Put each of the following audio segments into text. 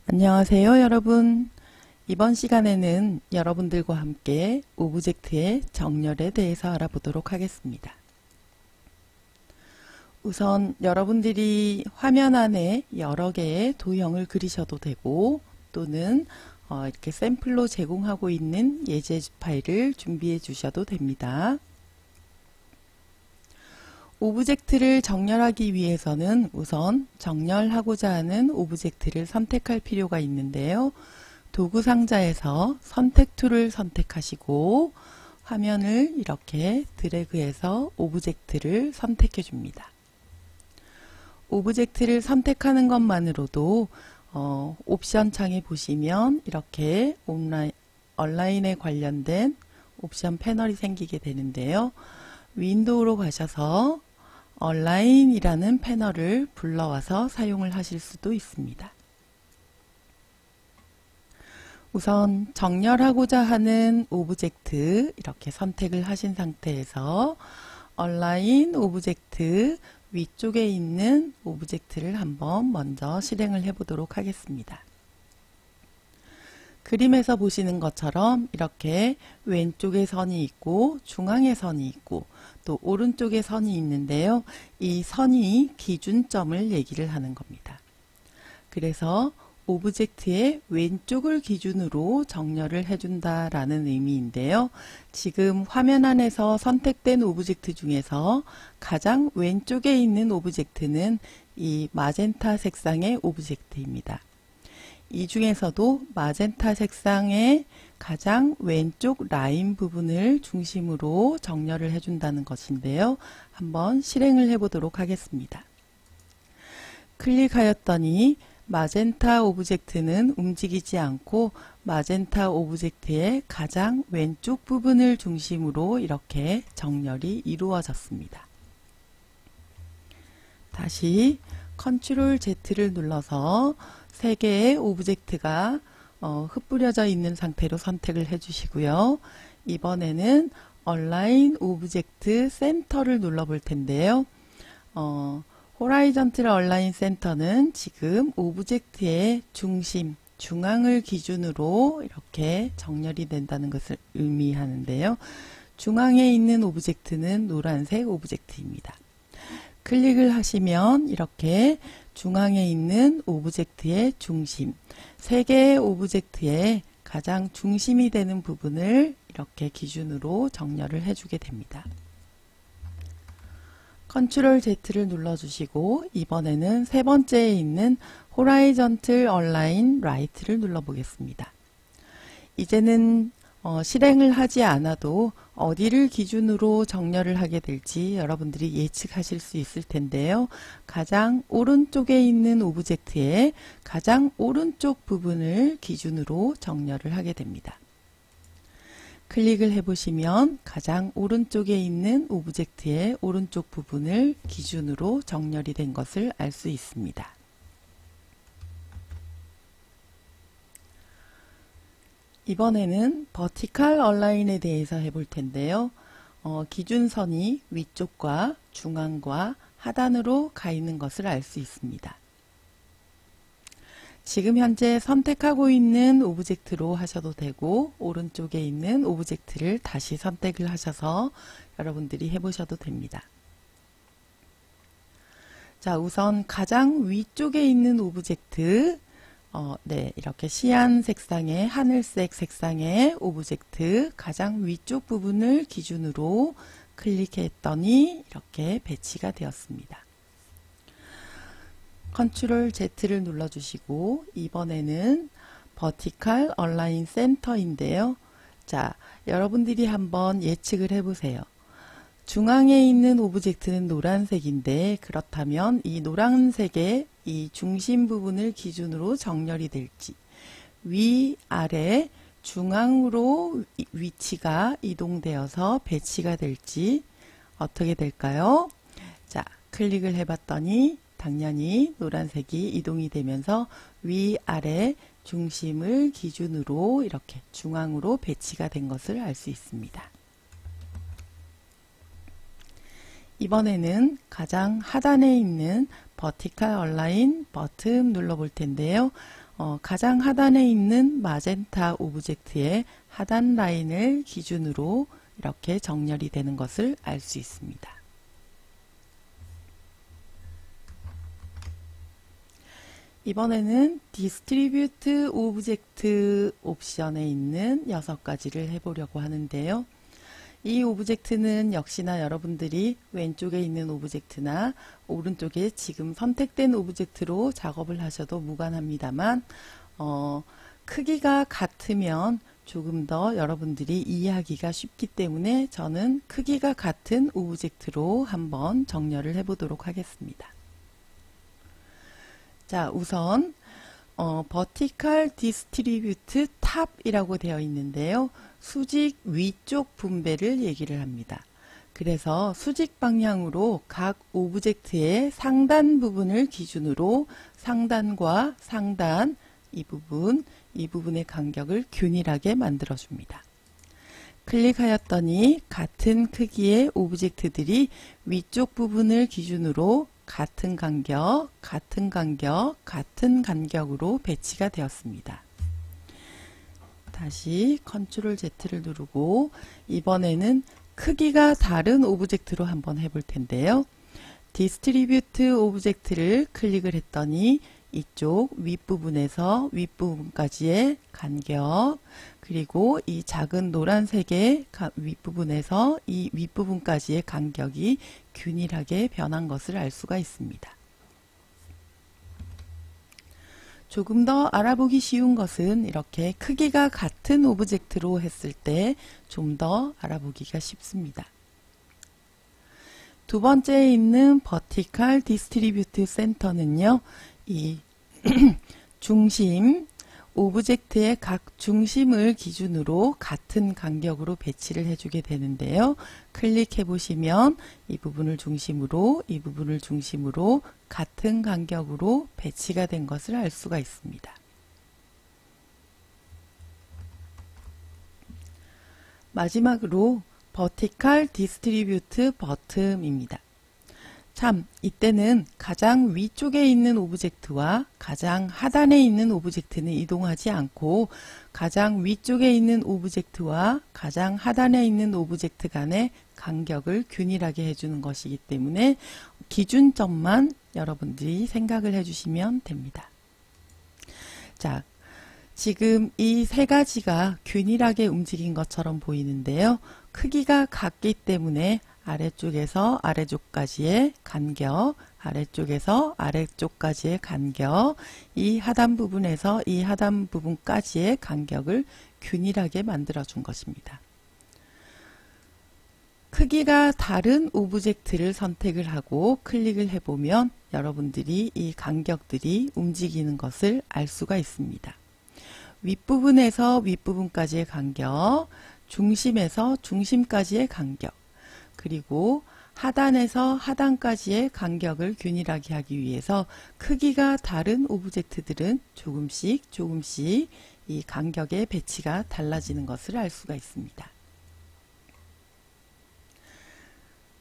안녕하세요, 여러분. 이번 시간에는 여러분들과 함께 오브젝트의 정렬에 대해서 알아보도록 하겠습니다. 우선 여러분들이 화면 안에 여러 개의 도형을 그리셔도 되고 또는 이렇게 샘플로 제공하고 있는 예제 파일을 준비해 주셔도 됩니다. 오브젝트를 정렬하기 위해서는 우선 정렬하고자 하는 오브젝트를 선택할 필요가 있는데요. 도구 상자에서 선택 툴을 선택하시고 화면을 이렇게 드래그해서 오브젝트를 선택해 줍니다. 오브젝트를 선택하는 것만으로도 옵션 창에 보시면 이렇게 온라인에 관련된 옵션 패널이 생기게 되는데요. 윈도우로 가셔서 얼라인이라는 패널을 불러와서 사용을 하실 수도 있습니다. 우선 정렬하고자 하는 오브젝트 이렇게 선택을 하신 상태에서 얼라인 오브젝트 위쪽에 있는 오브젝트를 한번 먼저 실행을 해 보도록 하겠습니다. 그림에서 보시는 것처럼 이렇게 왼쪽에 선이 있고 중앙에 선이 있고 또 오른쪽에 선이 있는데요. 이 선이 기준점을 얘기를 하는 겁니다. 그래서 오브젝트의 왼쪽을 기준으로 정렬을 해준다라는 의미인데요. 지금 화면 안에서 선택된 오브젝트 중에서 가장 왼쪽에 있는 오브젝트는 이 마젠타 색상의 오브젝트입니다. 이 중에서도 마젠타 색상의 가장 왼쪽 라인 부분을 중심으로 정렬을 해준다는 것인데요. 한번 실행을 해보도록 하겠습니다. 클릭하였더니 마젠타 오브젝트는 움직이지 않고 마젠타 오브젝트의 가장 왼쪽 부분을 중심으로 이렇게 정렬이 이루어졌습니다. 다시 컨트롤 Z를 눌러서 3개의 오브젝트가 흩뿌려져 있는 상태로 선택을 해주시고요. 이번에는 얼라인 오브젝트 센터를 눌러볼 텐데요. 호라이전틀 얼라인 센터는 지금 오브젝트의 중심, 중앙을 기준으로 이렇게 정렬이 된다는 것을 의미하는데요. 중앙에 있는 오브젝트는 노란색 오브젝트입니다. 클릭을 하시면 이렇게 중앙에 있는 오브젝트의 중심, 3개의 오브젝트의 가장 중심이 되는 부분을 이렇게 기준으로 정렬을 해주게 됩니다. 컨트롤 Z를 눌러주시고 이번에는 세 번째에 있는 호라이전틀 얼라인 라이트를 눌러보겠습니다. 이제는 실행을 하지 않아도 어디를 기준으로 정렬을 하게 될지 여러분들이 예측하실 수 있을 텐데요. 가장 오른쪽에 있는 오브젝트의 가장 오른쪽 부분을 기준으로 정렬을 하게 됩니다. 클릭을 해보시면 가장 오른쪽에 있는 오브젝트의 오른쪽 부분을 기준으로 정렬이 된 것을 알 수 있습니다. 이번에는 버티컬 얼라인에 대해서 해볼 텐데요. 기준선이 위쪽과 중앙과 하단으로 가 있는 것을 알 수 있습니다. 지금 현재 선택하고 있는 오브젝트로 하셔도 되고 오른쪽에 있는 오브젝트를 다시 선택을 하셔서 여러분들이 해보셔도 됩니다. 자, 우선 가장 위쪽에 있는 오브젝트 이렇게 시안 색상의 하늘색 색상의 오브젝트 가장 위쪽 부분을 기준으로 클릭했더니 이렇게 배치가 되었습니다. 컨트롤 Z를 눌러주시고 이번에는 버티컬 얼라인 센터인데요. 자, 여러분들이 한번 예측을 해보세요. 중앙에 있는 오브젝트는 노란색인데 그렇다면 이 노란색의 이 중심 부분을 기준으로 정렬이 될지 위, 아래, 중앙으로 위치가 이동되어서 배치가 될지 어떻게 될까요? 자, 클릭을 해봤더니 당연히 노란색이 이동이 되면서 위, 아래, 중심을 기준으로 이렇게 중앙으로 배치가 된 것을 알 수 있습니다. 이번에는 가장 하단에 있는 버티컬 얼라인 버튼 눌러볼 텐데요. 가장 하단에 있는 마젠타 오브젝트의 하단 라인을 기준으로 이렇게 정렬이 되는 것을 알 수 있습니다. 이번에는 디스트리뷰트 오브젝트 옵션에 있는 6가지를 해보려고 하는데요. 이 오브젝트는 역시나 여러분들이 왼쪽에 있는 오브젝트나 오른쪽에 지금 선택된 오브젝트로 작업을 하셔도 무관합니다만 크기가 같으면 조금 더 여러분들이 이해하기가 쉽기 때문에 저는 크기가 같은 오브젝트로 한번 정렬을 해보도록 하겠습니다. 자, 우선 Vertical Distribute Top이라고 되어 있는데요. 수직 위쪽 분배를 얘기를 합니다. 그래서 수직 방향으로 각 오브젝트의 상단 부분을 기준으로 상단과 상단 이 부분의 간격을 균일하게 만들어줍니다. 클릭하였더니 같은 크기의 오브젝트들이 위쪽 부분을 기준으로 같은 간격, 같은 간격으로 배치가 되었습니다. 다시 컨트롤 Z를 누르고 이번에는 크기가 다른 오브젝트로 한번 해볼 텐데요. 디스트리뷰트 오브젝트를 클릭을 했더니 이쪽 윗부분에서 윗부분까지의 간격, 그리고 이 작은 노란색의 윗부분에서 이 윗부분까지의 간격이 균일하게 변한 것을 알 수가 있습니다. 조금 더 알아보기 쉬운 것은 이렇게 크기가 같은 오브젝트로 했을 때 좀 더 알아보기가 쉽습니다. 두 번째에 있는 Vertical Distribute Center는요, 이 중심, 오브젝트의 각 중심을 기준으로 같은 간격으로 배치를 해주게 되는데요. 클릭해 보시면 이 부분을 중심으로 같은 간격으로 배치가 된 것을 알 수가 있습니다. 마지막으로 Vertical Distribute Bottom입니다. 참, 이때는 가장 위쪽에 있는 오브젝트와 가장 하단에 있는 오브젝트는 이동하지 않고 가장 위쪽에 있는 오브젝트와 가장 하단에 있는 오브젝트 간의 간격을 균일하게 해주는 것이기 때문에 기준점만 여러분들이 생각을 해주시면 됩니다. 자, 지금 이 세 가지가 균일하게 움직인 것처럼 보이는데요. 크기가 같기 때문에 아래쪽에서 아래쪽까지의 간격, 아래쪽에서 아래쪽까지의 간격, 이 하단 부분에서 이 하단 부분까지의 간격을 균일하게 만들어준 것입니다. 크기가 다른 오브젝트를 선택을 하고 클릭을 해보면 여러분들이 이 간격들이 움직이는 것을 알 수가 있습니다. 윗부분에서 윗부분까지의 간격, 중심에서 중심까지의 간격, 그리고 하단에서 하단까지의 간격을 균일하게 하기 위해서 크기가 다른 오브젝트들은 조금씩 이 간격의 배치가 달라지는 것을 알 수가 있습니다.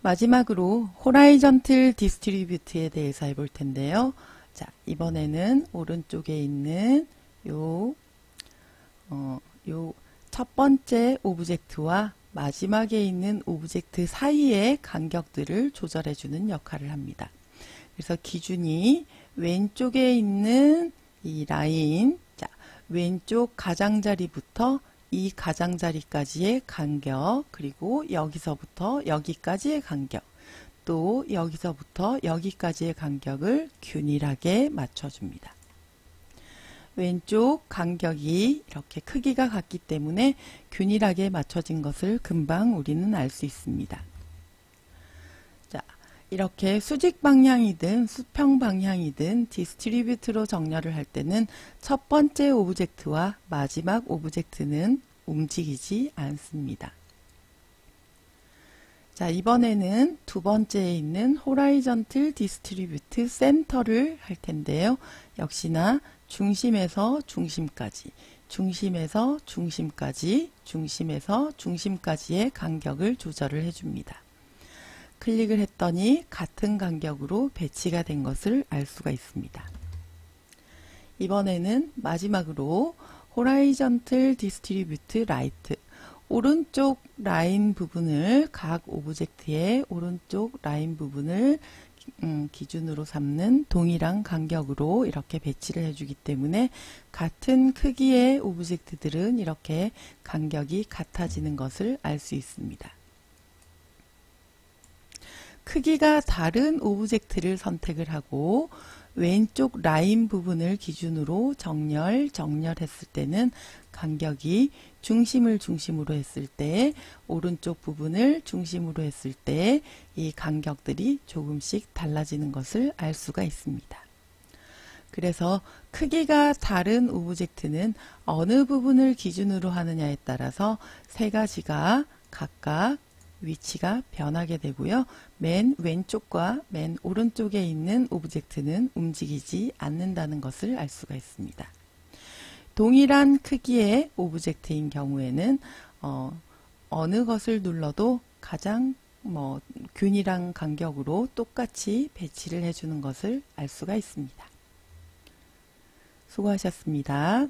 마지막으로 호라이전틀 디스트리뷰트에 대해서 해볼 텐데요. 자, 이번에는 오른쪽에 있는 요 첫 번째 오브젝트와 마지막에 있는 오브젝트 사이의 간격들을 조절해주는 역할을 합니다. 그래서 기준이 왼쪽에 있는 이 라인, 자, 왼쪽 가장자리부터 이 가장자리까지의 간격, 그리고 여기서부터 여기까지의 간격, 또 여기서부터 여기까지의 간격을 균일하게 맞춰줍니다. 왼쪽 간격이 이렇게 크기가 같기 때문에 균일하게 맞춰진 것을 금방 우리는 알 수 있습니다. 자, 이렇게 수직 방향이든 수평 방향이든 디스트리뷰트로 정렬을 할 때는 첫 번째 오브젝트와 마지막 오브젝트는 움직이지 않습니다. 자, 이번에는 두 번째에 있는 호라이전틀 디스트리뷰트 센터를 할 텐데요. 역시나 중심에서 중심까지, 중심에서 중심까지, 중심에서 중심까지의 간격을 조절을 해줍니다. 클릭을 했더니 같은 간격으로 배치가 된 것을 알 수가 있습니다. 이번에는 마지막으로 호라이전틀 디스트리뷰트 라이트, 오른쪽 라인 부분을 각 오브젝트의 오른쪽 라인 부분을 기준으로 삼는 동일한 간격으로 이렇게 배치를 해주기 때문에 같은 크기의 오브젝트들은 이렇게 간격이 같아지는 것을 알 수 있습니다. 크기가 다른 오브젝트를 선택을 하고 왼쪽 라인 부분을 기준으로 정렬했을 때는 간격이 중심을 중심으로 했을 때, 오른쪽 부분을 중심으로 했을 때 이 간격들이 조금씩 달라지는 것을 알 수가 있습니다. 그래서 크기가 다른 오브젝트는 어느 부분을 기준으로 하느냐에 따라서 세 가지가 각각 위치가 변하게 되고요. 맨 왼쪽과 맨 오른쪽에 있는 오브젝트는 움직이지 않는다는 것을 알 수가 있습니다. 동일한 크기의 오브젝트인 경우에는 어느 것을 눌러도 가장 균일한 간격으로 똑같이 배치를 해주는 것을 알 수가 있습니다. 수고하셨습니다.